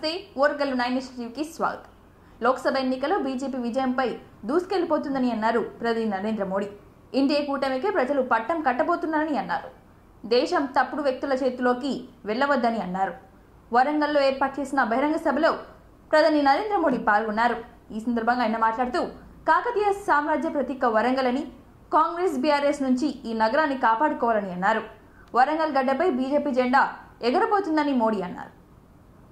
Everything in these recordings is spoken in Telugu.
నమస్తే ఓర్గల్లు 9 న్యూస్కి స్వాగతం. లోక్సభ ఎన్నికల్లో బీజేపీ విజయంపై దూసుకెళ్లిపోతుందని అన్నారు ప్రధాని నరేంద్ర మోడీ. ఇండియా కూటమికి ప్రజలు పట్టం కట్టబోతున్నారని అన్నారు. దేశం తప్పుడు వ్యక్తుల చేతిలోకి వెళ్లవద్దని అన్నారు. వరంగల్లో ఏర్పాటు చేసిన బహిరంగ సభలో ప్రధాని నరేంద్ర మోడీ పాల్గొన్నారు. ఈ సందర్భంగా ఆయన మాట్లాడుతూ కాకతీయ సామ్రాజ్య ప్రతీక వరంగల్ అని, కాంగ్రెస్ బీఆర్ఎస్ నుంచి ఈ నగరాన్ని కాపాడుకోవాలని అన్నారు. వరంగల్ గడ్డపై బీజేపీ జెండా ఎగరబోతుందని మోడీ అన్నారు.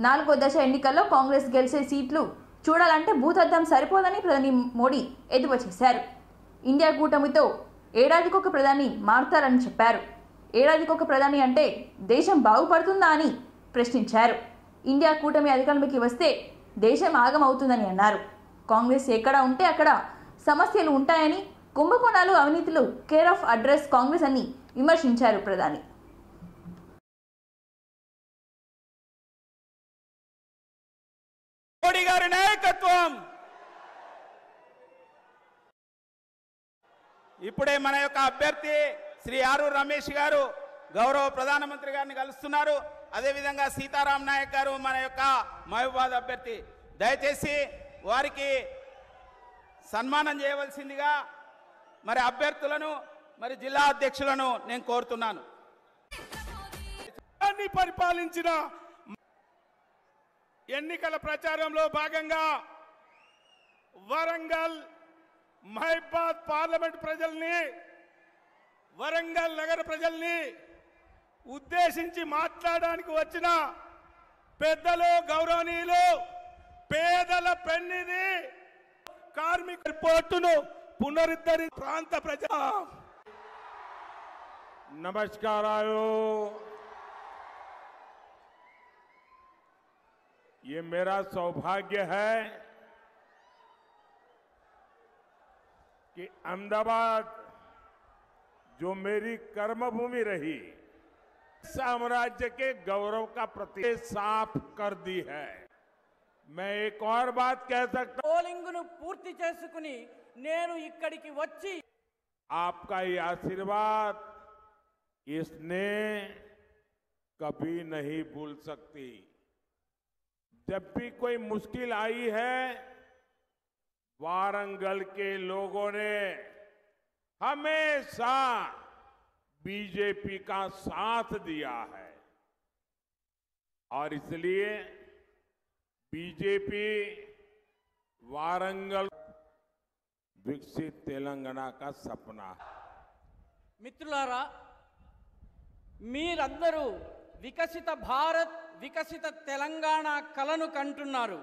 4వ దశ ఎన్నికల్లో కాంగ్రెస్ గెలిచే సీట్లు చూడాలంటే భూతద్దం సరిపోదని ప్రధాని మోడీ ఎద్దేవా చేశారు. ఇండియా కూటమితో ఏడాదికొక ప్రధాని మారుతారని చెప్పారు. ఏడాదికొక ప్రధాని అంటే దేశం బాగుపడుతుందా అని ప్రశ్నించారు. ఇండియా కూటమి అధికారంలోకి వస్తే దేశం ఆగమవుతుందని అన్నారు. కాంగ్రెస్ ఎక్కడ ఉంటే అక్కడ సమస్యలు ఉంటాయని, కుంభకోణాలు, అవినీతులు కేర్ ఆఫ్ అడ్రస్ కాంగ్రెస్ అని విమర్శించారు ప్రధాని. మోడీ గారి నాయకత్వం ఇప్పుడే మన యొక్క అభ్యర్థి శ్రీ ఆరూరు రమేష్ గారు గౌరవ ప్రధానమంత్రి గారిని కలుస్తున్నారు. అదేవిధంగా సీతారాం నాయక్ గారు మన యొక్క మహబూబాద్ అభ్యర్థి. దయచేసి వారికి సన్మానం చేయవలసిందిగా మరి అభ్యర్థులను మరి జిల్లా అధ్యక్షులను నేను కోరుతున్నాను. పరిపాలించిన ఎన్నికల ప్రచారంలో భాగంగా వరంగల్ మహబూబాద్ పార్లమెంట్ ప్రజల్ని, వరంగల్ నగర ప్రజల్ని ఉద్దేశించి మాట్లాడడానికి వచ్చిన పెద్దలు, గౌరవనీయులు, పేదల పెన్నిది కార్మిక పోర్టును పునరుద్ధరి ప్రాంత ప్రజా नमस्कारायो। ये मेरा सौभाग्य है कि अहमदाबाद जो मेरी कर्मभूमि रही, साम्राज्य के गौरव का प्रतीक साफ कर दी है। मैं एक और बात कह सकता हूं, పోలింగును పూర్తి చేసుకుని నేను ఇక్కడికి వచ్చి आपका ये आशीर्वाद इसने कभी नहीं भूल सकती। जब भी कोई मुश्किल आई है, वारंगल के लोगों ने हमेशा बीजेपी का साथ दिया है और इसलिए बीजेपी वारंगल विकसित तेलंगाना का सपना है। మిత్రులారా, మీరందరూ వికసిత భారత్, వికసిత తెలంగాణ కలను కంటున్నారు.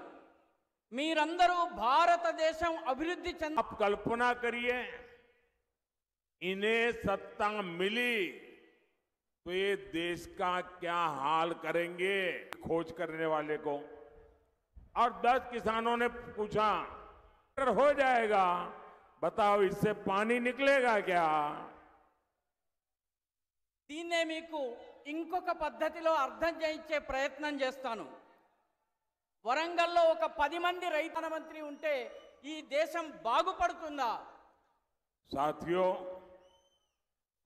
మీరందరూ భారతదేశం అభివృద్ధి చెంద आप कल्पना करिए, इन्हें सत्ता मिली तो ये देश का क्या हाल करेंगे। खोज करने वाले को और 10 किसानों ने पूछा, अगर हो जाएगा बताओ इससे पानी निकलेगा क्या। దీన్నే మీకు ఇంకొక పద్ధతిలో అర్థం చేయించే ప్రయత్నం చేస్తాను. వరంగల్లో ఒక 10 మంది రైతు మంత్రి ఉంటే ఈ దేశం బాగుపడుతుందా? साथियों,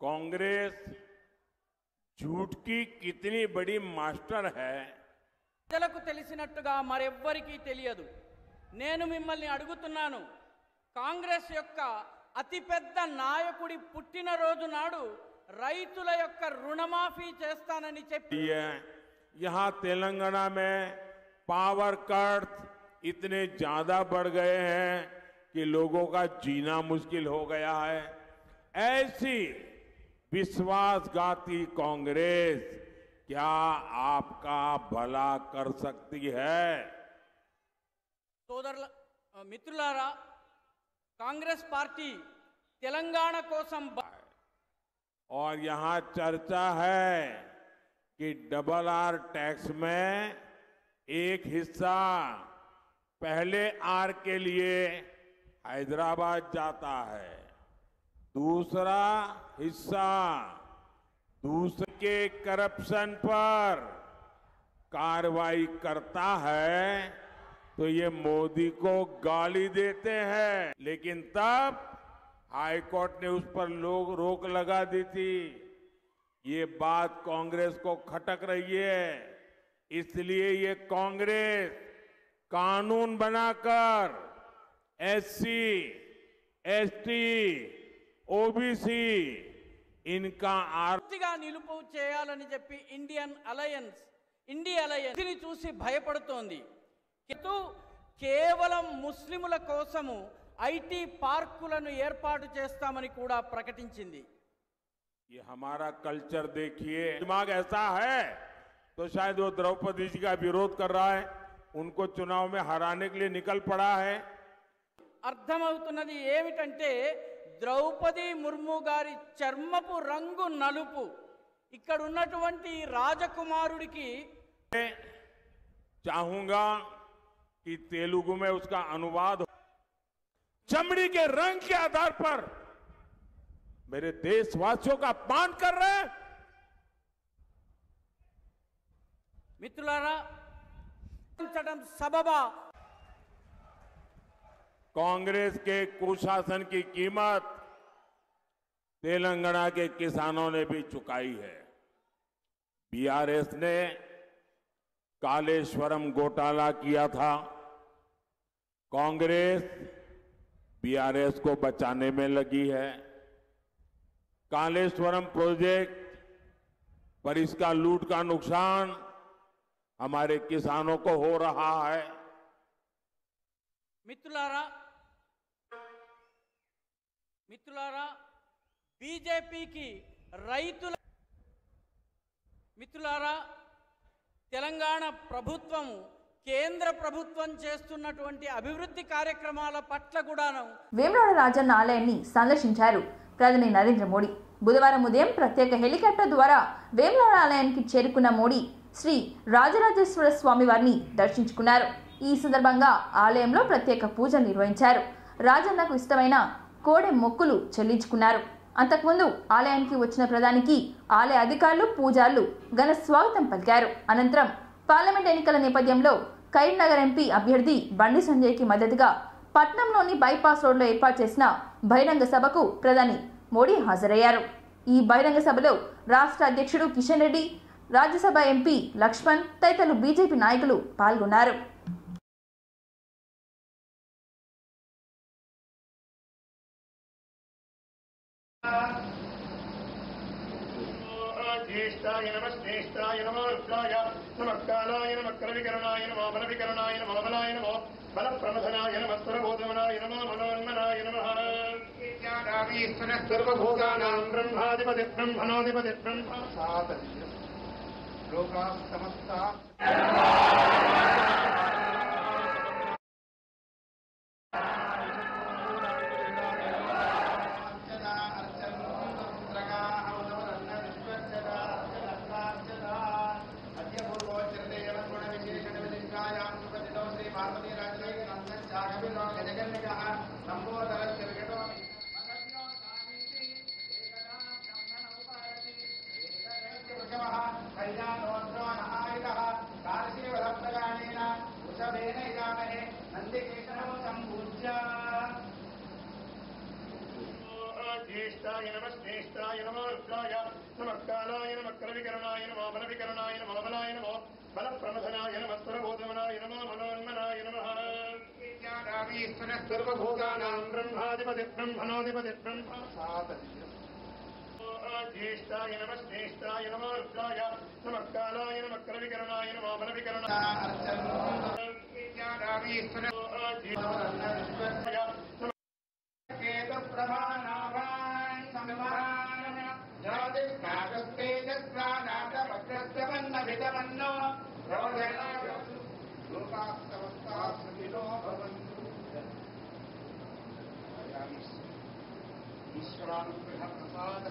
कांग्रेस झूठ की कितनी बड़ी मास्टर है ప్రజలకు తెలిసినట్టుగా మరెవ్వరికీ తెలియదు. నేను మిమ్మల్ని అడుగుతున్నాను, కాంగ్రెస్ యొక్క అతిపెద్ద నాయకుడి పుట్టినరోజు నాడు రైతుల యొక్క రుణమాఫీ చేస్తానని చెప్పి यहाँ तेलंगाना में पावर कट इतने ज्यादा बढ़ गए हैं कि लोगों का जीना मुश्किल हो गया है। ऐसी विश्वासघाती कांग्रेस क्या आपका भला कर सकती है? సోదరుల మిత్రులారా, కాంగ్రెస్ పార్టీ తెలంగాణ కోసం और यहाँ चर्चा है कि डबल आर टैक्स में एक हिस्सा पहले आर के लिए हैदराबाद जाता है, दूसरा हिस्सा दूसरे के करप्शन पर कार्रवाई करता है तो ये मोदी को गाली देते हैं। लेकिन तब हाईकोर्ट ने उस पर रोक लगा दी थी। ये बात कांग्रेस को खटक रही है। इसलिए ये कांग्रेस कानून बनाकर एससी, एसटी, ओबीसी इनका పూర్తిగా నిలుపు చేయాలని చెప్పి ఇండియా అలయన్స్ దీన్ని చూసి భయపడుతోంది. కేవలం ముస్లిముల కోసము ఐటీ పార్కులను ఏర్పాటు చేస్తామని కూడా ప్రకటించింది. ये हमारा कल्चर देखिए, दिमाग ऐसा है तो शायद वो द्रौपदी जी का विरोध कर रहा है, उनको चुनाव में हराने के लिए निकल पड़ा है. అర్థమవుతున్నది ఏమిటంటే ద్రౌపది ముర్ము గారి చర్మపు రంగు నలుపు. ఇక్కడ ఉన్నటువంటి రాజకుమారుడికి चाहूंगा कि तेलुगु में उसका अनुवाद हो. चमड़ी के रंग के आधार पर मेरे देशवासियों का अपमान कर रहे हैं. మిత్రులారా, సబబా कांग्रेस के कुशासन की कीमत तेलंगाना के किसानों ने भी चुकाई है. बीआरएस ने कालेश्वरम घोटाला किया था. कांग्रेस बीआरएस को बचाने में लगी है. कालेश्वरम प्रोजेक्ट पर इसका लूट का नुकसान हमारे किसानों को हो रहा है. మిత్రులారా బీజేపీకి రైతుల తెలంగాణ ప్రభుత్వం కేంద్ర ప్రభుత్వం చేస్తున్నటువంటి అభివృద్ధి కార్యక్రమాల పట్ల కూడాను వేములవాడ రాజన్న ఆలయాన్ని సందర్శించారు ప్రధాని నరేంద్ర మోడీ. బుధవారం ఉదయం ప్రత్యేక హెలికాప్టర్ ద్వారా వేములవాడ ఆలయానికి చేరుకున్న మోడీ శ్రీ రాజరాజేశ్వర స్వామి వారిని దర్శించుకున్నారు. ఈ సందర్భంగా ఆలయంలో ప్రత్యేక పూజలు నిర్వహించారు. రాజన్నకు ఇష్టమైన కోడె మొక్కులు చెల్లించుకున్నారు. అంతకుముందు ఆలయానికి వచ్చిన ప్రధానికి ఆలయ అధికారులు, పూజారులు ఘన స్వాగతం పలికారు. అనంతరం పార్లమెంట్ ఎన్నికల నేపథ్యంలో కరీంనగర్ ఎంపీ అభ్యర్థి బండి సంజయ్కి మద్దతుగా పట్నంలోని బైపాస్ రోడ్లో ఏర్పాటు చేసిన బహిరంగ సభకు ప్రధాని మోడీ హాజరయ్యారు. ఈ బహిరంగ సభలో రాష్ట్ర అధ్యక్షుడు కిషన్ రెడ్డి, రాజ్యసభ ఎంపీ లక్ష్మణ్ తదితరులు బీజేపీ నాయకులు పాల్గొన్నారు. ज्येष्ठाय नमः श्रेष्ठाय नमो रुद्राय नमः कालाय नमः करविकरणाय नमः बलविकरणाय नमः बलाय नमः बलप्रमथनाय नमः स्वरबोधमनाय नमः मनोन्मनाय नमः ज्ञानामीश्वरः सर्वभूतानां ब्रह्माधिपति ब्रह्मणोऽधिपति ब्रह्म सातदिनं लोकाः समस्ताः ज्येष्ठाय नमः श्रेष्ठाय नमो रुद्राय नमः कालाय नमः करविकरणाय नमः बलविकरणाय नमः बलाय नमः बलप्रमथनाय नमः स्वरबोधमनाय नमः मनोन्मनाय नमः ज्ञानामीश्वरः सर्वभूतानां ब्रह्माधिपति ब्रह्मणोऽधिपति ब्रह्म सातदिनं ज्येष्ठाय नमः श्रेष्ठाय नमो रुद्राय नमः कालाय नमः करविकरणाय नमः बलविकरणाय ज्ञानामीश्वरः ईश्वरानुग्रह प्रसाद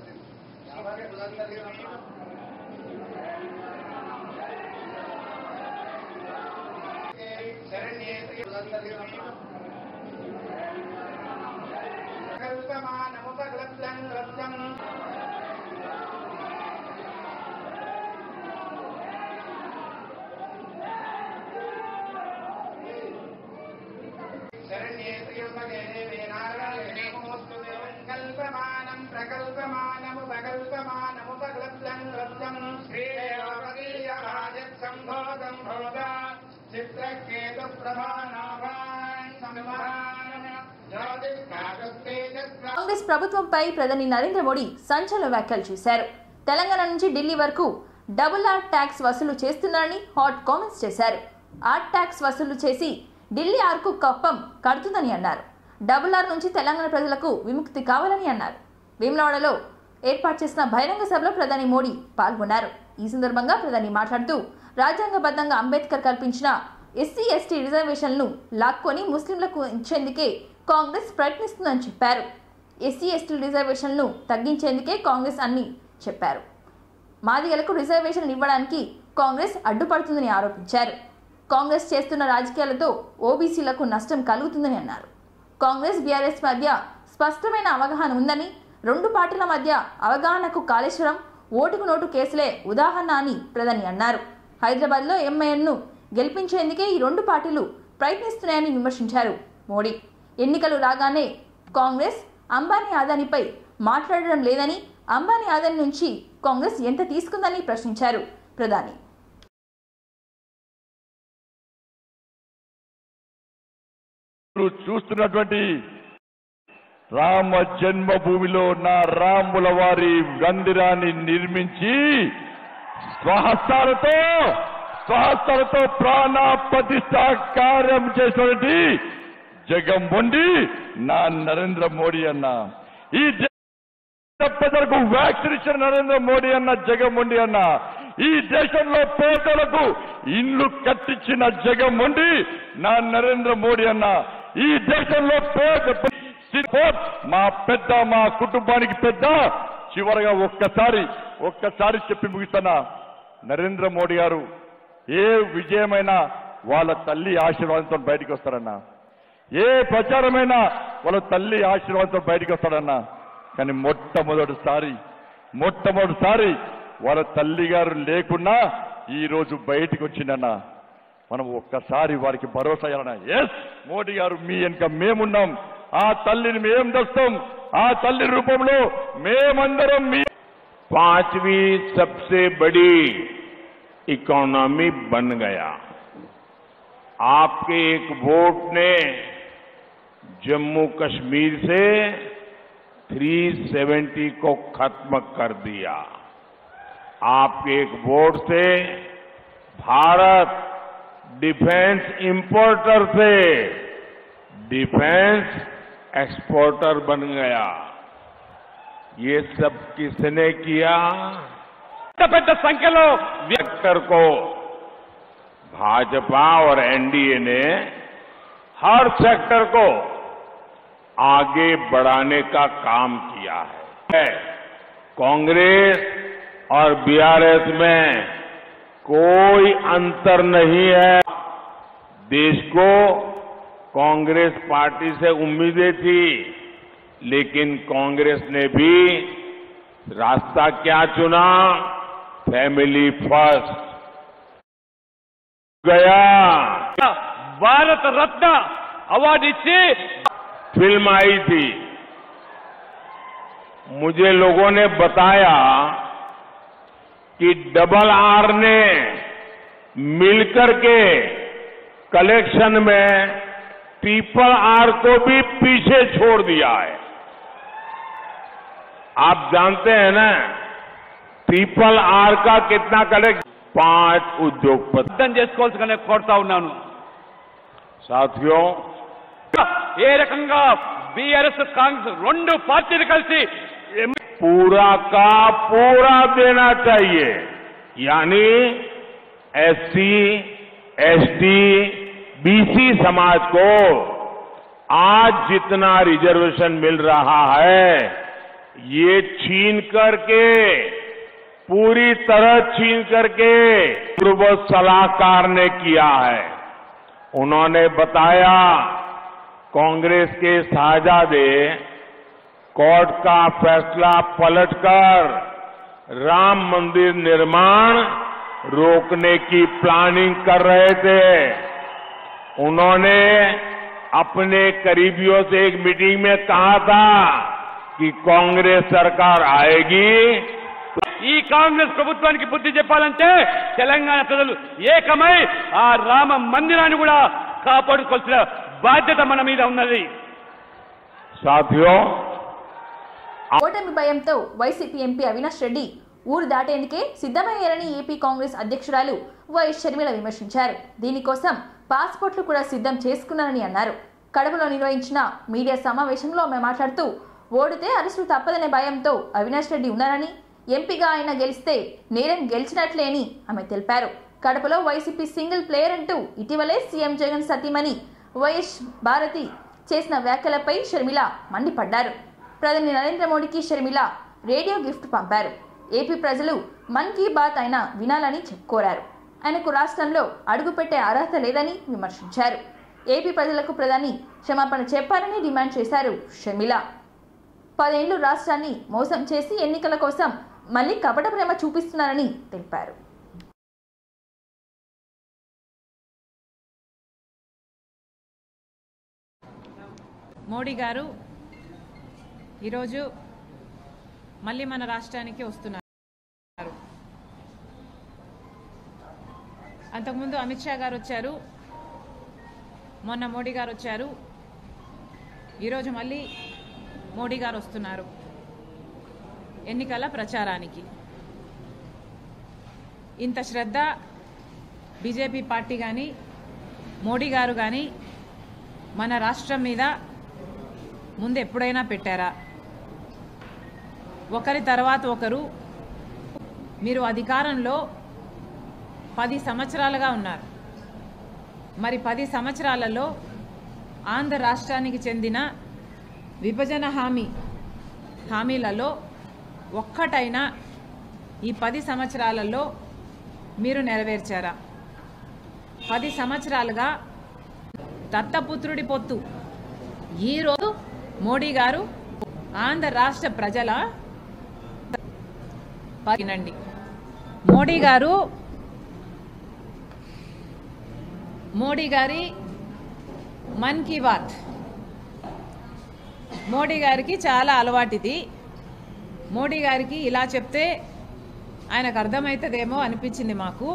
प्रकल्पमानमुपकल्प्यं श्रीदेवपदीयराजत्सम्भोगम् కాంగ్రెస్ ప్రభుత్వంపై ప్రధాని నరేంద్ర మోడీ సంచలన వ్యాఖ్యలు చేశారు. తెలంగాణ నుంచి ఢిల్లీ వరకు డబుల్ ఆర్ ట్యాక్స్ వసూలు చేస్తున్నారని హాట్ కామెంట్స్ చేశారు. ఆర్ ట్యాక్స్ వసూలు చేసి ఢిల్లీ ఆర్కు కప్పం కడుతుందని అన్నారు. డబుల్ ఆర్ నుంచి తెలంగాణ ప్రజలకు విముక్తి కావాలని అన్నారు. వేములవాడలో ఏర్పాటు చేసిన బహిరంగ సభలో ప్రధాని మోడీ పాల్గొన్నారు. ఈ సందర్భంగా ప్రధాని మాట్లాడుతూ రాజ్యాంగబద్ధంగా అంబేద్కర్ కల్పించిన ఎస్సీ/ఎస్టీ రిజర్వేషన్లను లాక్కొని ముస్లింలకు ఇచ్చేందుకే కాంగ్రెస్ ప్రయత్నిస్తుందని చెప్పారు. ఎస్సీ/ఎస్టీ రిజర్వేషన్లను తగ్గించేందుకే కాంగ్రెస్ అన్ని చెప్పారు. మాదిగలకు రిజర్వేషన్ ఇవ్వడానికి కాంగ్రెస్ అడ్డుపడుతుందని ఆరోపించారు. కాంగ్రెస్ చేస్తున్న రాజకీయాలతో ఓబీసీలకు నష్టం కలుగుతుందని అన్నారు. కాంగ్రెస్ బీఆర్ఎస్ మధ్య స్పష్టమైన అవగాహన ఉందని, రెండు పార్టీల మధ్య అవగాహనకు కాళేశ్వరం, ఓటుకు నోటు కేసులే ఉదాహరణ అని ప్రధాని అన్నారు. హైదరాబాద్లో ఎంఐఎంను గెలిపించేందుకే ఈ రెండు పార్టీలు ప్రయత్నిస్తున్నాయని విమర్శించారు మోడీ. ఎన్నికలు రాగానే కాంగ్రెస్ అంబానీ అదానీపై మాట్లాడడం లేదని, అంబానీ అదానీ నుంచి కాంగ్రెస్ ఎంత తీసుకుందని ప్రశ్నించారు ప్రధాని. చూస్తున్నటువంటి రామ జన్మభూమిలో నా రాముల వారి మందిరాన్ని నిర్మించి స్వహస్తాలతో ప్రాణ ప్రతిష్ఠ కార్యం చేసినటువంటి జగన్మోహన్ నా నరేంద్ర మోడీ అన్న, ఈ ప్రజలకు వ్యాక్సిన్ ఇచ్చిన నరేంద్ర మోడీ అన్న, జగన్మోహన్ అన్న, ఈ దేశంలో పేదలకు ఇల్లు కట్టించిన జగన్మోహన్ నా నరేంద్ర మోడీ అన్న, ఈ దేశంలో మా కుటుంబానికి పెద్ద. చివరగా ఒక్కసారి చెప్పి ముగిస్తున్నా, నరేంద్ర మోడీ గారు ఏ విజయమైనా వాళ్ళ తల్లి ఆశీర్వాదంతో బయటికి వస్తారన్నా, ఏ ప్రచారమైనా వాళ్ళ తల్లి ఆశీర్వాదంతో బయటికి వస్తాడన్నా. కానీ మొట్టమొదటిసారి వాళ్ళ తల్లి గారు లేకున్నా ఈ రోజు బయటికి వచ్చిందన్నా. మనం ఒక్కసారి వారికి భరోసా ఇవ్వాలన్నా. ఎస్, మోడీ గారు మీ వెనుక మేమున్నాం, ఆ తల్లిని మేం తెస్తాం, ఆ తల్లి రూపంలో మేమందరం మీ 5वीं सबसे बड़ी इकोनॉमी बन गया। आपके एक वोट ने जम्मू कश्मीर से 370 को खत्म कर दिया। आपके एक वोट से भारत डिफेंस इंपोर्टर से डिफेंस एक्सपोर्टर बन गया। ये सब किसने किया? पेद्द संख्यलो सेक्टर को भाजपा और एनडीए ने हर सेक्टर को आगे बढ़ाने का काम किया है। कांग्रेस और बीआरएस में कोई अंतर नहीं है। देश को कांग्रेस पार्टी से उम्मीदें थी, लेकिन कांग्रेस ने भी रास्ता क्या चुना? फैमिली फर्स्ट गया। भारत रत्न अवार्ड इच्छी फिल्म आई थी। मुझे लोगों ने बताया कि डबल आर ने मिलकर के कलेक्शन में ट्रिपल आर को भी पीछे छोड़ दिया है। आप जानते हैं ना ट्रिपल आर का कितना कलेक्ट? 5 उद्योगपति कोरता उन्नानु। साथियों, ఏ రకంగా బీఆర్ఎస్ కాంగ్రెస్ రెండు పార్టీలు కలిసి पूरा का पूरा देना चाहिए, यानी एससी, एसटी, बीसी समाज को आज जितना रिजर्वेशन मिल रहा है ये छीन करके, पूरी तरह छीन करके पूर्व सलाहकार ने किया है। उन्होंने बताया कांग्रेस के साझादे कोर्ट का फैसला पलटकर राम मंदिर निर्माण रोकने की प्लानिंग कर रहे थे। उन्होंने अपने करीबियों से एक मीटिंग में कहा था कि कांग्रेस सरकार आएगी ఈ కాంగ్రెస్ ప్రభుత్వానికి బుద్ధి చెప్పాలంటే తెలంగాణ ప్రజలు ఏకమై ఆ రామ మందిరాన్ని కూడా కాపాడుకోవాల్సిన బాధ్యత మన మీద ఉన్నది. साथियों, ఓటమి భయంతో వైసీపీ ఎంపీ అవినాష్ రెడ్డి ఊరు దాటేందుకే సిద్ధమయ్యారని ఏపీ కాంగ్రెస్ అధ్యక్షురాలు వైఎస్ షర్మిల విమర్శించారు. దీనికోసం పాస్పోర్ట్లు కూడా సిద్ధం చేసుకున్నారని అన్నారు. కడపలో నిర్వహించిన మీడియా సమావేశంలో ఆమె మాట్లాడుతూ ఓడితే అరెస్టు తప్పదనే భయంతో అవినాష్ రెడ్డి ఉన్నారని, ఎంపీగా ఆయన గెలిస్తే నేరం గెలిచినట్లే అని ఆమె తెలిపారు. కడపలో వైసీపీ సింగిల్ ప్లేయర్ అంటూ ఇటీవలే సీఎం జగన్ సతీమణి వైఎస్ భారతి చేసిన వ్యాఖ్యలపై షర్మిల మండిపడ్డారు. ప్రధాని నరేంద్ర మోడీకి షర్మిల రేడియో గిఫ్ట్ పంపారు. ఏపీ ప్రజలు మన్ కీ బాత్ అయినా వినాలని కోరారు. ఆయనకు రాష్ట్రంలో అడుగుపెట్టే అర్హత లేదని విమర్శించారు. ఏపీ ప్రజలకు ప్రధాని క్షమాపణ చెప్పాలని డిమాండ్ చేశారు షర్మిల. 10 ఏళ్లు రాష్ట్రాన్ని మోసం చేసి ఎన్నికల కోసం మళ్లీ కపట ప్రేమ చూపిస్తున్నారని తెలిపారు. మోడీ గారు ఈరోజు మళ్ళీ మన రాష్ట్రానికి వస్తున్నారు. అంతకుముందు అమిత్ షా గారు వచ్చారు, మొన్న మోడీ గారు వచ్చారు, ఈరోజు మళ్ళీ మోడీ గారు వస్తున్నారు ఎన్నికల ప్రచారానికి. ఇంత శ్రద్ధ బీజేపీ పార్టీ కానీ మోడీ గారు కానీ మన రాష్ట్రం మీద ముందు ఎప్పుడైనా పెట్టారా? ఒకరి తర్వాత ఒకరు మీరు అధికారంలో 10 సంవత్సరాలుగా ఉన్నారు. మరి 10 సంవత్సరాలలో ఆంధ్ర రాష్ట్రానికి చెందిన విభజన హామీలలో ఒక్కటైనా ఈ 10 సంవత్సరాలలో మీరు నెరవేర్చారా? 10 సంవత్సరాలుగా దత్తపుత్రుడి పొత్తు. ఈరోజు మోడీ గారు ఆంధ్ర రాష్ట్ర ప్రజల వినండి. మోడీ గారి మన్ కీ బాత్, మోడీ గారికి చాలా అలవాటిది. మోడీ గారికి ఇలా చెప్తే ఆయనకు అర్థమవుతుందేమో అనిపించింది మాకు.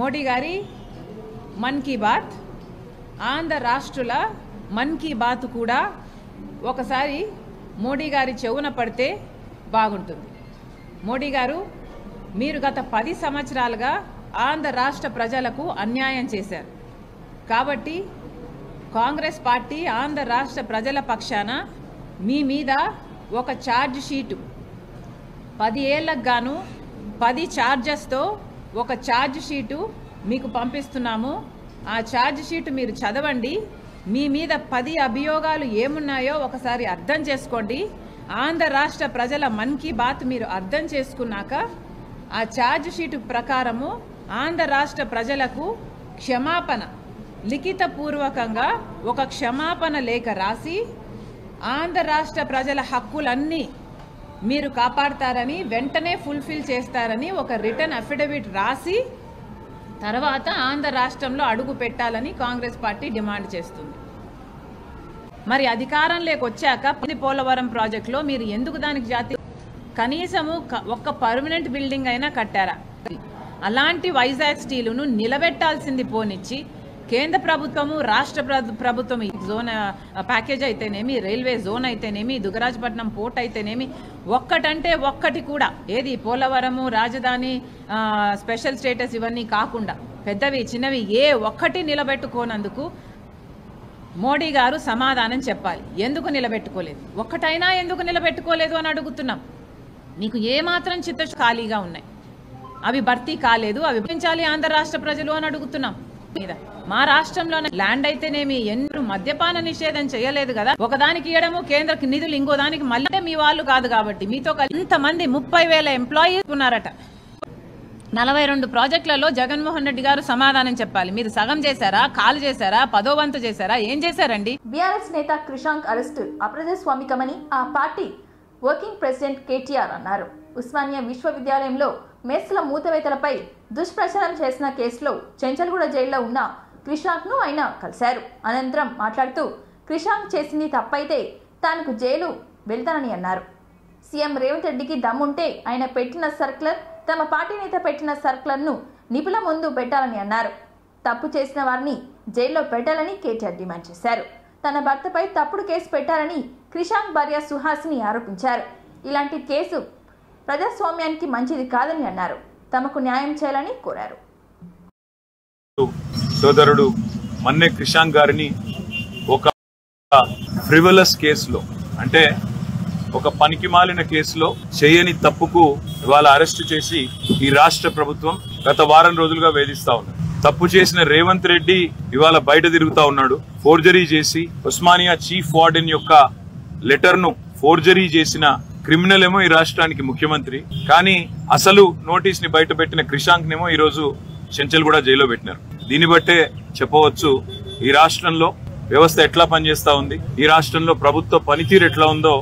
మోడీ గారి మన్ కీ బాత్, ఆంధ్ర రాష్ట్రుల మన్ కీ బాత్ కూడా ఒకసారి మోడీ గారి చెవున పడితే బాగుంటుంది. మోడీ గారు, మీరు గత 10 సంవత్సరాలుగా ఆంధ్ర రాష్ట్ర ప్రజలకు అన్యాయం చేశారు. కాబట్టి కాంగ్రెస్ పార్టీ ఆంధ్ర రాష్ట్ర ప్రజల పక్షాన మీ మీద ఒక ఛార్జ్ షీటు 10 ఏళ్లకు గాను 10 ఛార్జెస్తో ఒక ఛార్జ్ షీటు మీకు పంపిస్తున్నాము. ఆ ఛార్జ్ షీటు మీరు చదవండి. మీ మీద 10 అభియోగాలు ఏమున్నాయో ఒకసారి అర్థం చేసుకోండి. ఆంధ్ర రాష్ట్ర ప్రజల మన్ కీ బాత్ మీరు అర్థం చేసుకున్నాక ఆ ఛార్జ్ షీటు ప్రకారము ఆంధ్ర రాష్ట్ర ప్రజలకు క్షమాపణ, లిఖితపూర్వకంగా ఒక క్షమాపణ లేఖ రాసి ఆంధ్ర రాష్ట్ర ప్రజల హక్కులన్నీ మీరు కాపాడతారని, వెంటనే ఫుల్ఫిల్ చేస్తారని ఒక రిటర్న్ అఫిడవిట్ రాసి తర్వాత ఆంధ్ర రాష్ట్రంలో అడుగు పెట్టాలని కాంగ్రెస్ పార్టీ డిమాండ్ చేస్తుంది. మరి అధికారంలోకి వచ్చాక పోలవరం ప్రాజెక్టులో మీరు ఎందుకు దానికి కనీసము ఒక్క పర్మనెంట్ బిల్డింగ్ అయినా కట్టారా? అలాంటి వైజాగ్ స్టీలును నిలబెట్టాల్సింది పోనిచ్చి కేంద్ర ప్రభుత్వము, రాష్ట్ర ప్రభుత్వం జోన్ ప్యాకేజ్ అయితేనేమి, రైల్వే జోన్ అయితేనేమి, దుగ్గరాజపట్నం పోర్ట్ అయితేనేమి, ఒక్కటంటే ఒక్కటి కూడా ఏది పోలవరము, రాజధాని, స్పెషల్ స్టేటస్ ఇవన్నీ కాకుండా పెద్దవి చిన్నవి ఏ ఒక్కటి నిలబెట్టుకోనందుకు మోడీ గారు సమాధానం చెప్పాలి. ఎందుకు నిలబెట్టుకోలేదు? ఒక్కటైనా ఎందుకు నిలబెట్టుకోలేదు అని అడుగుతున్నాం. మీకు ఏమాత్రం చిత్తశుద్ధి ఖాళీగా ఉన్నాయి, అవి భర్తీ కాలేదు, అవి పెంచాలి ఆంధ్ర రాష్ట్ర ప్రజలు అని అడుగుతున్నాం. మీద మా రాష్ట్రంలోనే ల్యాండ్ అయితేనేమి ఎన్నో మద్యపాన నిషేధం చేయలేదు కదా. ఒకదానికి ఇవ్వడము కేంద్ర నిధులు, ఇంకో దానికి మళ్ళీ మీ వాళ్ళు కాదు కాబట్టి మీతో ఇంతమంది 30,000 ఎంప్లాయీస్ ఉన్నారట. 42 ప్రాజెక్టులలో జగన్మోహన్ రెడ్డి గారు సమాధానం చెప్పాలి. మీరు సగం చేశారా, కాలు చేశారా, 10వ వంతు చేశారా, ఏం చేశారండి? బీఆర్ఎస్ నేత కృషాంక్ అరెస్టు అప్రజాస్వామికమని ఆ పార్టీ వర్కింగ్ ప్రెసిడెంట్ కేటీఆర్ అన్నారు. ఉస్మానియా విశ్వవిద్యాలయంలో మెస్ల మూతవేతలపై దుష్ప్రచారం చేసిన కేసులో చెంచల్గూడ జైల్లో ఉన్న కృషాంక్ను ఆయన కలిశారు. అనంతరం మాట్లాడుతూ కృషాంక్ చేసింది తప్పైతే తాను జైలు వెళ్తానని అన్నారు. సీఎం రేవంత్ రెడ్డికి దమ్ముంటే ఆయన పెట్టిన సర్క్యులర్, తమ పార్టీ నేత పెట్టిన సర్క్యులర్ను నిపుణుల ముందు పెట్టాలని అన్నారు. తప్పు చేసిన వారిని జైల్లో పెట్టాలని కేటీఆర్ డిమాండ్ చేశారు. తన భర్తపై తప్పుడు కేసు పెట్టాలని క్రిషాంక్ భార్య సుహాసిని ఆరోపించారు. ఇలాంటి కేసు ప్రజాస్వామ్యానికి మంచిది కాదని అన్నారు. తమకు న్యాయం చేయాలని కోరారు. సోదరుడు మన్నే క్రిషాంక్ గారిని ఒక ఫ్రివలస్ కేసులో, అంటే ఒక పనికిమాలిన కేసులో చేయని తప్పుకు ఇవాళ అరెస్టు చేసి ఈ రాష్ట్ర ప్రభుత్వం గత వారం రోజులుగా వేధిస్తా ఉంది. తప్పు చేసిన రేవంత్ రెడ్డి ఇవాళ బయట తిరుగుతా ఉన్నాడు. ఫోర్జరీ చేసి ఉస్మానియా చీఫ్ వార్డెన్ యొక్క లెటర్ ను ఫోర్జరీ చేసిన క్రిమినల్ ఏమో ఈ రాష్ట్రానికి ముఖ్యమంత్రి, కానీ అసలు నోటీస్ ని బయట పెట్టిన క్రిషాంక్ నేమో ఈ రోజు చెంచల్ కూడా జైల్లో పెట్టినారు. దీన్ని బట్టే చెప్పవచ్చు ఈ రాష్ట్రంలో వ్యవస్థ ఎట్లా పనిచేస్తా ఉంది, ఈ రాష్ట్రంలో ప్రభుత్వ పనితీరు ఎట్లా ఉందో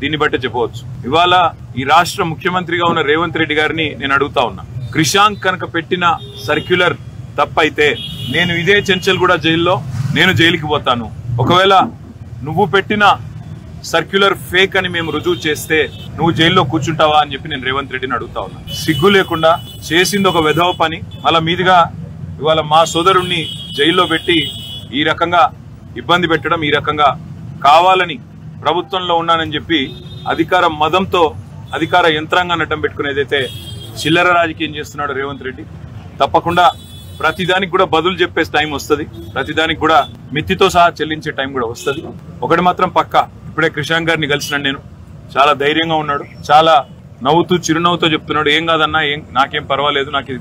దీన్ని బట్టే చెప్పవచ్చు. ఇవాళ ఈ రాష్ట్ర ముఖ్యమంత్రిగా ఉన్న రేవంత్ రెడ్డి గారిని నేను అడుగుతా ఉన్నా, క్రిషాంక్ కనుక పెట్టిన సర్క్యులర్ తప్పైతే నేను ఇదే చెంచల్ కూడా జైల్లో నేను జైలుకి పోతాను. ఒకవేళ నువ్వు పెట్టిన సర్క్యులర్ ఫేక్ అని మేము రుజువు చేస్తే నువ్వు జైల్లో కూర్చుంటావా అని చెప్పి నేను రేవంత్ రెడ్డిని అడుగుతా ఉన్నా. సిగ్గు లేకుండా చేసింది ఒక వెధవ పని, మళ్ళా మీదిగా ఇవాళ మా సోదరుణ్ణి జైల్లో పెట్టి ఈ రకంగా ఇబ్బంది పెట్టడం, ఈ రకంగా కావాలని ప్రభుత్వంలో ఉన్నానని చెప్పి అధికార మదంతో అధికార యంత్రాంగాన్ని అడ్డం పెట్టుకునేదైతే చిల్లర రాజకీయం చేస్తున్నాడు రేవంత్ రెడ్డి. తప్పకుండా ప్రతిదానికి కూడా బదులు చెప్పే టైం వస్తుంది, ప్రతిదానికి కూడా మిత్తితో సహా చెల్లించే టైం కూడా వస్తుంది. ఒకటి మాత్రం పక్కా, ఇప్పుడే క్రిషాంక్ గారిని కలిసినాను నేను, చాలా ధైర్యంగా ఉన్నాడు, చాలా నవ్వుతూ చిరునవ్వుతో చెప్తున్నాడు, ఏం కాదన్నా, నాకేం పర్వాలేదు, నాకు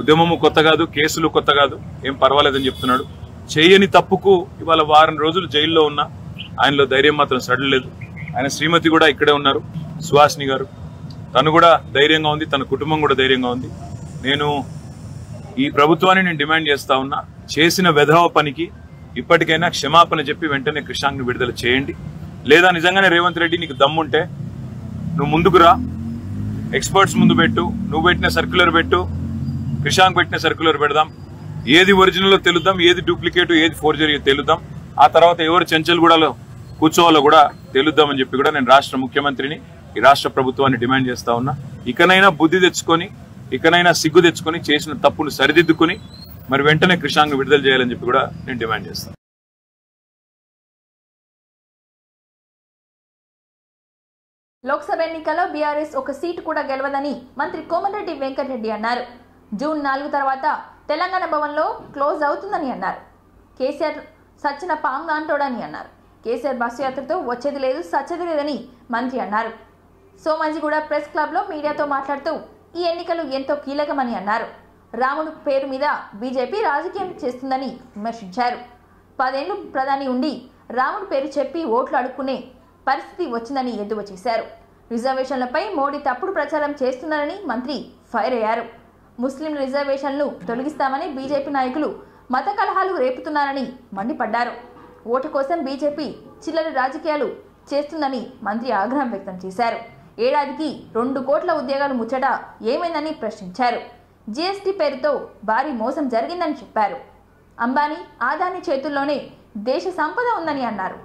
ఉద్యమము కొత్త కాదు, కేసులు కొత్త కాదు, ఏం పర్వాలేదని చెప్తున్నాడు. చేయని తప్పుకు ఇవాళ వారం రోజులు జైల్లో ఉన్నా ఆయనలో ధైర్యం మాత్రం సడలేదు. ఆయన శ్రీమతి కూడా ఇక్కడే ఉన్నారు, సుహాసిని గారు, తను కూడా ధైర్యంగా ఉంది, తన కుటుంబం కూడా ధైర్యంగా ఉంది. నేను ఈ ప్రభుత్వాన్ని నేను డిమాండ్ చేస్తా ఉన్నా, చేసిన వెధవ పనికి ఇప్పటికైనా క్షమాపణ చెప్పి వెంటనే క్రిషాంక్ ని విడుదల చేయండి. లేదా నిజంగానే రేవంత్ రెడ్డి నీకు దమ్ముంటే నువ్వు ముందుకు రా, ఎక్స్పర్ట్స్ ముందు పెట్టు, నువ్వు పెట్టిన సర్క్యులర్ పెట్టు, క్రిషాంక్ పెట్టిన సర్క్యులర్ పెడదాం, ఏది ఒరిజినల్ తెలుద్దాం, ఏది డూప్లికేట్, ఏది ఫోర్జరీ తెలుద్దాం. ఆ తర్వాత ఎవరు చెంచల్గూడలో కూర్చోవాలో కూడా తెలుద్దామని చెప్పి కూడా నేను రాష్ట్ర ముఖ్యమంత్రిని, ఈ రాష్ట్ర ప్రభుత్వాన్ని డిమాండ్ చేస్తా ఉన్నా. ఇకనైనా బుద్ధి తెచ్చుకొని, ఇకనైనా సిగ్గు తెచ్చుకొని, చేసిన తప్పును సరిదిద్దుకుని మరి వెంటనే క్రిషాంక్ విడుదల చేయాలని చెప్పి కూడా నేను డిమాండ్ చేస్తాను. లోక్సభ ఎన్నికల్లో బీఆర్ఎస్ ఒక సీటు కూడా గెలవదని మంత్రి కోమటిరెడ్డి వెంకటరెడ్డి అన్నారు. జూన్ 4 తర్వాత తెలంగాణ భవన్లో క్లోజ్ అవుతుందని అన్నారు. కేసీఆర్ సచ్చిన పాము లాంటోడని అన్నారు. కేసీఆర్ బస్సు యాత్రతో వచ్చేది లేదు, సచ్చేది లేదని మంత్రి అన్నారు. సోమాజిగూడ ప్రెస్ క్లబ్లో మీడియాతో మాట్లాడుతూ ఈ ఎన్నికలు ఎంతో కీలకమని అన్నారు. రాముడు పేరు మీద బీజేపీ రాజకీయం చేస్తుందని విమర్శించారు. 10 ఏళ్లు ప్రధాని ఉండి రాముడు పేరు చెప్పి ఓట్లు అడుక్కునే పరిస్థితి వచ్చిందని ఎద్దువ చేశారు. రిజర్వేషన్లపై మోడీ తప్పుడు ప్రచారం చేస్తున్నారని మంత్రి ఫైర్ అయ్యారు. ముస్లిం రిజర్వేషన్లు తొలగిస్తామని బీజేపీ నాయకులు మత కలహాలు రేపుతున్నారని మండిపడ్డారు. ఓటు కోసం బీజేపీ చిల్లర రాజకీయాలు చేస్తుందని మంత్రి ఆగ్రహం వ్యక్తం చేశారు. ఏడాదికి 2 కోట్ల ఉద్యోగాలు ముచ్చట ఏమైందని ప్రశ్నించారు. జీఎస్టీ పేరుతో భారీ మోసం జరిగిందని చెప్పారు. అంబానీ, అదానీ చేతుల్లోనే దేశ సంపద ఉందని అన్నారు.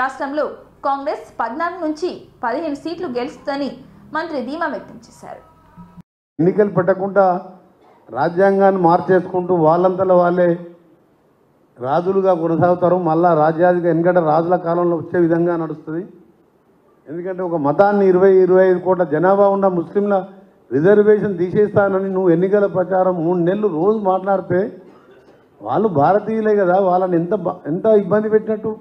రాష్ట్రంలో కాంగ్రెస్ 14 నుంచి 15 సీట్లు గెలుస్తుందని మంత్రి ధీమా వ్యక్తం చేశారు. ఎన్నికలు పెట్టకుండా రాజ్యాంగాన్ని మార్చేసుకుంటూ వాళ్ళంతలో వాళ్ళే రాజులుగా కొనసాగుతారు. మళ్ళా రాజ్యాధిక ఎందుకంటే రాజుల కాలంలో వచ్చే విధంగా నడుస్తుంది. ఎందుకంటే ఒక మతాన్ని 20-25 కోట్ల జనాభా ఉన్న ముస్లింల రిజర్వేషన్ తీసేస్తానని నువ్వు ఎన్నికల ప్రచారం 3 నెలలు రోజు మాట్లాడితే వాళ్ళు భారతీయులే కదా, వాళ్ళని ఎంత ఇబ్బంది పెట్టినట్టు.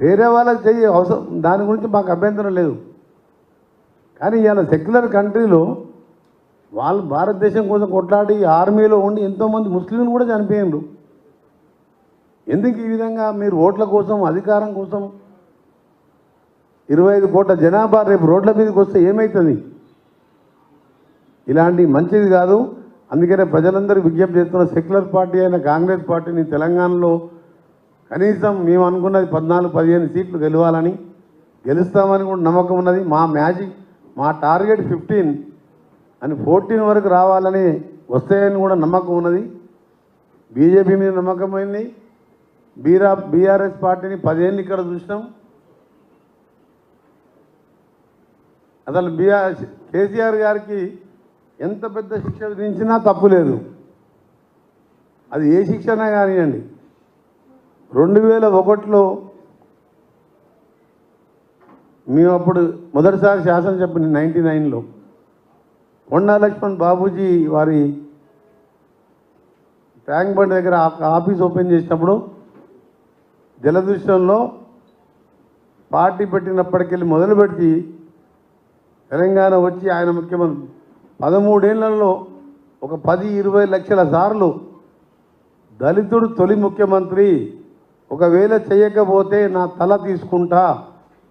వేరే వాళ్ళకి చెయ్యి అవసరం, దాని గురించి మాకు అభ్యంతరం లేదు. కానీ ఇవాళ సెక్యులర్ కంట్రీలో వాళ్ళు భారతదేశం కోసం కొట్లాడి ఆర్మీలో ఉండి ఎంతోమంది ముస్లింలు కూడా చనిపోయిండ్రు. ఎందుకు ఈ విధంగా మీరు ఓట్ల కోసం, అధికారం కోసం 25 కోట్ల జనాభా రేపు రోడ్ల మీదకి వస్తే ఏమవుతుంది? ఇలాంటి మంచిది కాదు. అందుకనే ప్రజలందరూ విజ్ఞప్తి చేస్తున్న సెక్యులర్ పార్టీ అయిన కాంగ్రెస్ పార్టీని తెలంగాణలో కనీసం మేము అనుకున్నది 14-15 సీట్లు గెలవాలని, గెలుస్తామని కూడా నమ్మకం ఉన్నది. మా టార్గెట్ 15 అని 14 వరకు రావాలని, వస్తాయని కూడా నమ్మకం ఉన్నది. బీజేపీ మీద నమ్మకమైంది. బీఆర్ఎస్ పార్టీని 10 ఏళ్ళు ఇక్కడ చూసినాం. అసలు కేసీఆర్ గారికి ఎంత పెద్ద శిక్ష విధించినా తప్పు లేదు. అది ఏ శిక్షనా కానివ్వండి. 2001లో మేము అప్పుడు మొదటిసారి శాసనం చెప్పిన 99లో కొండా లక్ష్మణ్ బాబూజీ వారి ట్యాంక్ బండ్ దగ్గర ఆఫీస్ ఓపెన్ చేసినప్పుడు జలదృశ్యంలో పార్టీ పెట్టినప్పటికెళ్ళి మొదలుపెట్టి తెలంగాణ వచ్చి ఆయన ముఖ్యమంత్రి 13 ఏళ్లలో ఒక 10-20 లక్షల సార్లు దళితుడు తొలి ముఖ్యమంత్రి, ఒకవేళ చేయకపోతే నా తల తీసుకుంటా,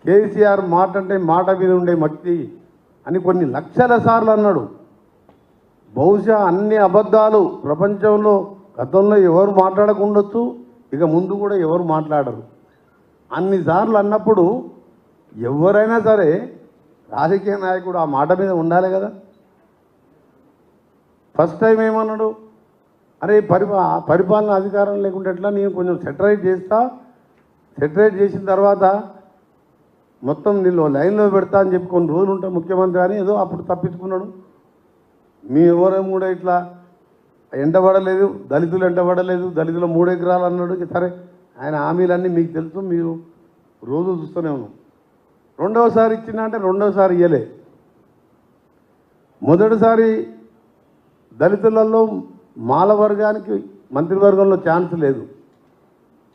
కేసీఆర్ మాట అంటే మాట మీద ఉండే మట్టి అని కొన్ని లక్షల సార్లు అన్నాడు. బహుశా అన్ని అబద్ధాలు ప్రపంచంలో గతంలో ఎవరు మాట్లాడకుండొచ్చు, ఇక ముందు కూడా ఎవరు మాట్లాడరు. అన్నిసార్లు అన్నప్పుడు ఎవరైనా సరే రాజకీయ నాయకుడు ఆ మాట మీద ఉండాలి కదా. ఫస్ట్ టైం ఏమన్నాడు, అరే పరిపాలన అధికారం లేకుండా ఎట్లా, నేను కొంచెం సెటరైట్ చేస్తా, సెటరైట్ చేసిన తర్వాత మొత్తం నీళ్ళు లైన్లో పెడతా అని చెప్పి కొన్ని రోజులు ఉంటా ముఖ్యమంత్రి అని ఏదో అప్పుడు తప్పించుకున్నాడు. మీ ఎవరేమో కూడా ఇట్లా ఎంటబడలేదు, దళితులు ఎంటబడలేదు, దళితులు 3 ఎకరాలు అన్నాడు. సరే ఆయన హామీలన్నీ మీకు తెలుసు, మీరు రోజు చూస్తూనే ఉన్నాం. రెండవసారి ఇచ్చిందా అంటే రెండవసారి ఇయ్యలే. మొదటిసారి దళితులలో మాల వర్గానికి మంత్రివర్గంలో ఛాన్స్ లేదు,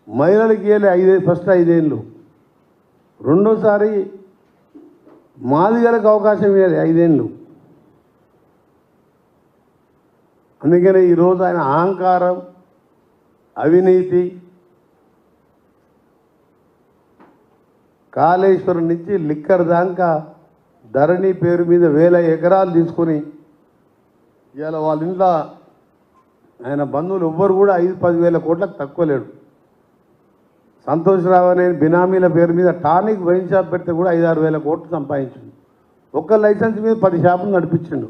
మహిళలకు ఇయ్యలే ఫస్ట్ 5 ఏళ్ళు. రెండోసారి మాదిగలకు అవకాశం ఇవ్వాలి 5 ఏళ్ళు. అందుకనే ఈరోజు ఆయన అహంకారం, అవినీతి, కాళేశ్వరం నుంచి లిక్కర్ దాకా ధరణి పేరు మీద 1000 ఎకరాలు తీసుకొని ఇవాళ వాళ్ళ ఇంట్లో ఆయన బంధువులు ఎవ్వరు కూడా 5-10 వేల కోట్లకు తక్కువ లేడు. సంతోష్ రావు అనే బినామీల పేరు మీద టానిక్ వైన్ షాప్ పెడితే కూడా 5-6 వేల కోట్లు సంపాదించిండు. ఒక్క లైసెన్స్ మీద 10 షాపులు నడిపించిండు.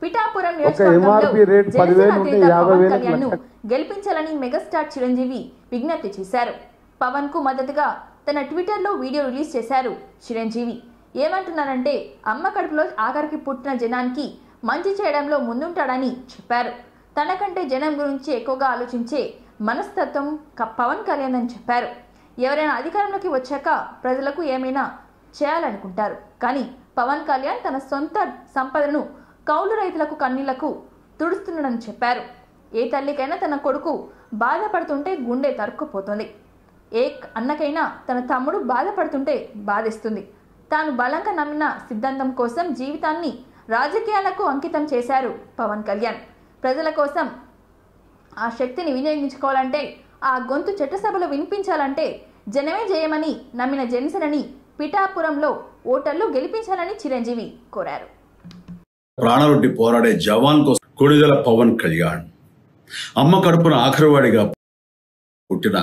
పిఠాపురం ఒక ఎంఆర్పీ రేట్ 10,000 ఉంటే 50,000 గెలిపించాలని మెగాస్టార్ చిరంజీవి విజ్ఞప్తి చేశారు. పవన్ కు మద్దతుగా తన ట్విట్టర్లో వీడియో రిలీజ్ చేశారు చిరంజీవి. ఏమంటున్నారంటే, అమ్మ కడుపులో ఆఖరికి పుట్టిన జనానికి మంచి చేయడంలో ముందుంటాడని చెప్పారు. తనకంటే జనం గురించి ఎక్కువగా ఆలోచించే మనస్తత్వం పవన్ కళ్యాణ్ అని చెప్పారు. ఎవరైనా అధికారంలోకి వచ్చాక ప్రజలకు ఏమైనా చేయాలనుకుంటారు, కానీ పవన్ కళ్యాణ్ తన సొంత సంపదను కౌలు రైతులకు కన్నీళ్లకు తుడుస్తున్నాడని చెప్పారు. ఏ తల్లికైనా తన కొడుకు బాధపడుతుంటే గుండె తరుక్కుపోతుంది. ఏ అన్నకైనా తన తమ్ముడు బాధపడుతుంటే బాధిస్తుంది. తాను బలంగా నమ్మిన సిద్ధాంతం కోసం జీవితాన్ని రాజకీయాలకు అంకితం చేశారు పవన్ కళ్యాణ్. ప్రజల కోసం ఆ శక్తిని వినియోగించుకోవాలంటే, ఆ గొంతు చట్టసభలో వినిపించాలంటే జనమే జయమని నమ్మిన జనసేనని పిఠాపురంలో ఓటర్లు గెలిపించాలని చిరంజీవి కోరారు. ప్రాణాలొడ్డి పోరాడే జవాన్ కోసం కొడిదల పవన్ కళ్యాణ్ అమ్మ కడుపున ఆఖరివాడిగా పుట్టిన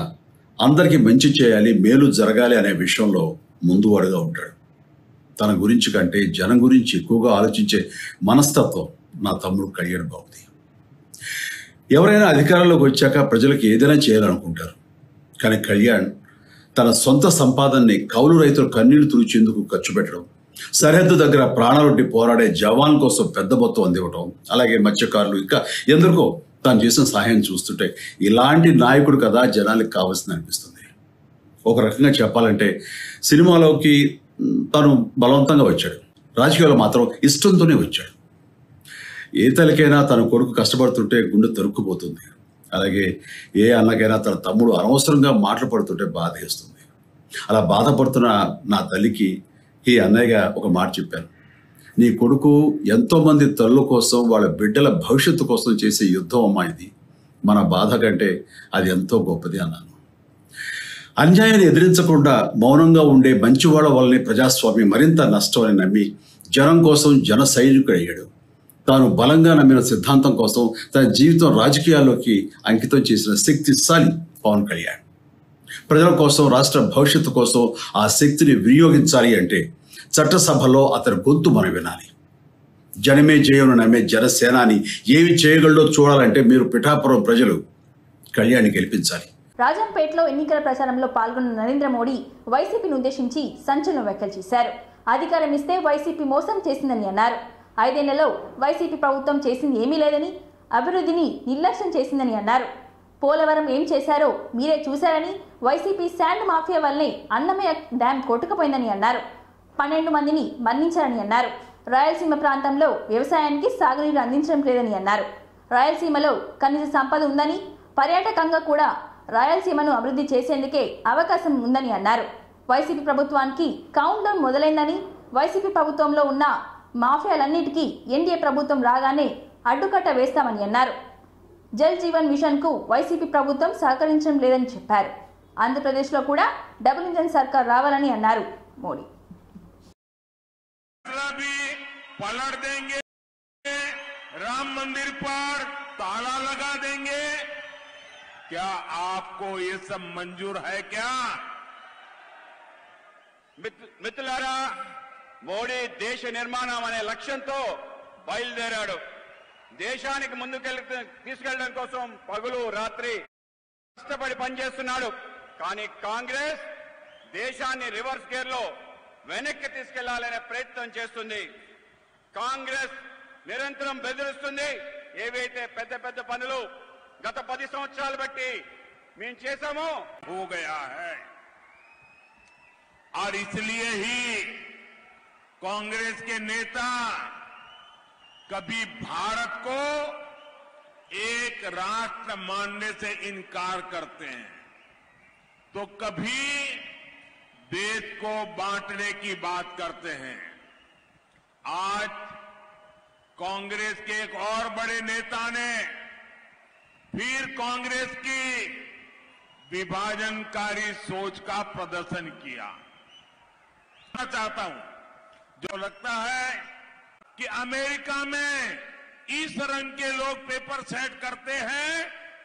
అందరికీ మంచి చేయాలి, మేలు జరగాలి అనే విషయంలో ముందువాడుగా ఉంటాడు. తన గురించి కంటే జనం గురించి ఎక్కువగా ఆలోచించే మనస్తత్వం నా తమ్ముడు కళ్యాణ్ బాబుది. ఎవరైనా అధికారంలోకి వచ్చాక ప్రజలకు ఏదైనా చేయాలనుకుంటారు, కానీ కళ్యాణ్ తన సొంత సంపాదనని కౌలు రైతుల కన్నీళ్లు తుడిచేందుకు ఖర్చు పెట్టడం, సరిహద్దు దగ్గర ప్రాణాలొడ్డి పోరాడే జవాన్ కోసం పెద్ద మొత్తం అందివ్వటం, అలాగే మత్స్యకారులు ఇంకా ఎందరికో తాను చేసిన సహాయం చూస్తుంటే ఇలాంటి నాయకుడు కదా జనానికి కావాల్సింది అనిపిస్తుంది. ఒక రకంగా చెప్పాలంటే సినిమాలోకి తను బలవంతంగా వచ్చాడు, రాజకీయాల్లో మాత్రం ఇష్టంతోనే వచ్చాడు. ఏ తల్లికైనా తన కొడుకు కష్టపడుతుంటే గుండె తరుక్కుపోతుంది. అలాగే ఏ అన్నకైనా తన తమ్ముడు అనవసరంగా మాటలు పడుతుంటే బాధ వేస్తుంది. అలా బాధపడుతున్న నా తల్లికి ఈ అన్నయ్యగా ఒక మాట చెప్పాను, నీ కొడుకు ఎంతోమంది తల్లుల కోసం వాళ్ళ బిడ్డల భవిష్యత్తు కోసం చేసే యుద్ధం అమ్మా ఇది, మన బాధ కంటే అది ఎంతో గొప్పది అన్నాను. అన్యాయాన్ని ఎదిరించకుండా మౌనంగా ఉండే మంచివాళ్ళ వల్లనే ప్రజాస్వామ్యం మరింత నష్టం అని నమ్మి జనం కోసం జన సైనికుడు అయ్యాడు. తాను బలంగా నమ్మిన సిద్ధాంతం కోసం తన జీవితం రాజకీయాల్లోకి అంకితం చేసిన శక్తిశాలి పవన్ కళ్యాణ్. ప్రజల కోసం, రాష్ట్ర భవిష్యత్తు కోసం ఆ శక్తిని వినియోగించాలి అంటే చట్టసభలో అతని గొంతు మనం వినాలి. జనమే జయను నమ్మే జనసేనాని ఏమి చేయగలడో చూడాలంటే మీరు పిఠాపురం ప్రజలు కళ్యాణ్ని గెలిపించాలి. రాజంపేటలో ఎన్నికల ప్రచారంలో పాల్గొన్న నరేంద్ర మోడీ వైసీపీని ఉద్దేశించి సంచలన వ్యాఖ్యలు చేశారు. అధికారం ఇస్తే వైసీపీ మోసం చేసిందని అన్నారు. 5 ఏళ్లలో వైసీపీ ప్రభుత్వం చేసింది ఏమీ లేదని, అభివృద్ధిని నిర్లక్ష్యం చేసిందని అన్నారు. పోలవరం ఏం చేశారో మీరే చూశారని, వైసీపీ శాండ్ మాఫియా వల్లే అన్నమయ్య డ్యాం కొట్టుకుపోయిందని అన్నారు. 12 మందిని మరణించారని అన్నారు. రాయలసీమ ప్రాంతంలో వ్యవసాయానికి సాగునీరు అందించడం లేదని అన్నారు. రాయలసీమలో ఖనిజ సంపద ఉందని, పర్యాటకంగా కూడా రాయలసీమను అభివృద్ధి చేసేందుకే అవకాశం ఉందని అన్నారు. వైసీపీ ప్రభుత్వానికి కౌంట్ డౌన్ మొదలైందని, వైసీపీ ప్రభుత్వంలో ఉన్న మాఫియాలన్నిటికీ ఎన్డీఏ ప్రభుత్వం రాగానే అడ్డుకట్ట వేస్తామని అన్నారు. జల్ జీవన్ మిషన్కు వైసీపీ ప్రభుత్వం సహకరించడం లేదని చెప్పారు. ఆంధ్రప్రదేశ్లో కూడా డబుల్ ఇంజన్ సర్కార్ రావాలని అన్నారు మోడీ. पलट देंगे, राम मंदिर पर ताला लगा देंगे, क्या आपको ये सब मंजूर है क्या? మిత్రులారా, మోడీ దేశ నిర్మాణం అనే లక్ష్యంతో బయలుదేరాడు. దేశానికి తీసుకెళ్లడం కోసం పగలు రాత్రి కష్టపడి పనిచేస్తున్నాడు. కానీ కాంగ్రెస్ దేశాన్ని రివర్స్ గేర్ లో వెనక్కి తీసుకెళ్లాలనే ప్రయత్నం చేస్తుంది. కాంగ్రెస్ నిరంతరం బెదిరిస్తుంది. ఏవైతే పెద్ద పెద్ద పనులు గత 10 సంవత్సరాలు బట్టి మేము చేశామో हो गया है, और इसलिए ही कांग्रेस के नेता कभी भारत को एक राष्ट्र मानने से इनकार करते हैं, तो कभी देश को बांटने की बात करते हैं। आज कांग्रेस के एक और बड़े नेता ने फिर कांग्रेस की विभाजनकारी सोच का प्रदर्शन किया। मैं चाहता हूं, जो लगता है कि अमेरिका में इस रंग के लोग पेपर सेट करते हैं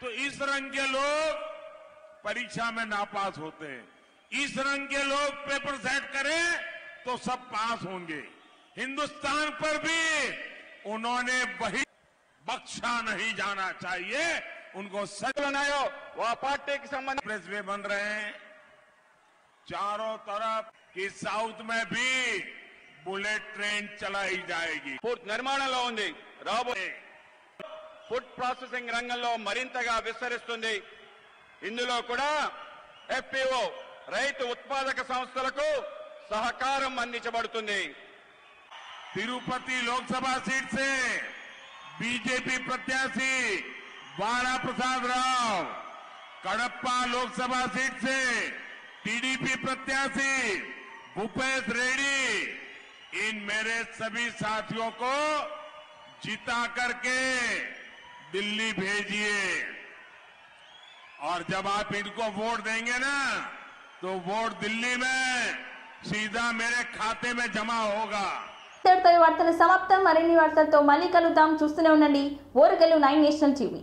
तो इस रंग के लोग परीक्षा में नापास होते हैं, इस रंग के लोग पेपर सेट करें तो सब पास होंगे। हिंदुस्तान पर भी उन्होंने वही बख्शा नहीं जाना चाहिए, उनको सच बनायो। वह पार्टी के संबंध एक्सप्रेसवे बन रहे हैं चारों तरफ कि साउथ में भी बुलेट ट्रेन चलाई जाएगी। పూర్తి నిర్మాణంలో ఉంది. రాబోయే ఫుడ్ ప్రాసెసింగ్ రంగంలో మరింతగా విస్తరిస్తుంది. ఇందులో కూడా ఎఫ్పిఓ రైతు ఉత్పాదక సంస్థలకు సహకారం అందించబడుతుంది. तिरुपति लोकसभा सीट से बीजेपी प्रत्याशी बाला प्रसाद राव, कडप्पा लोकसभा सीट से टीडीपी प्रत्याशी भूपेश रेड्डी, इन मेरे सभी साथियों को जिता करके दिल्ली भेजिए, और जब आप इनको वोट देंगे ना तो वोट दिल्ली में सीधा मेरे खाते में जमा होगा। వార్తల సమాప్తం. మరిన్ని వార్తలతో మళ్ళీ కలుద్దాం. చూస్తూనే ఉండండి ఓరుగల్లు 9 నేషనల్ టీవీ.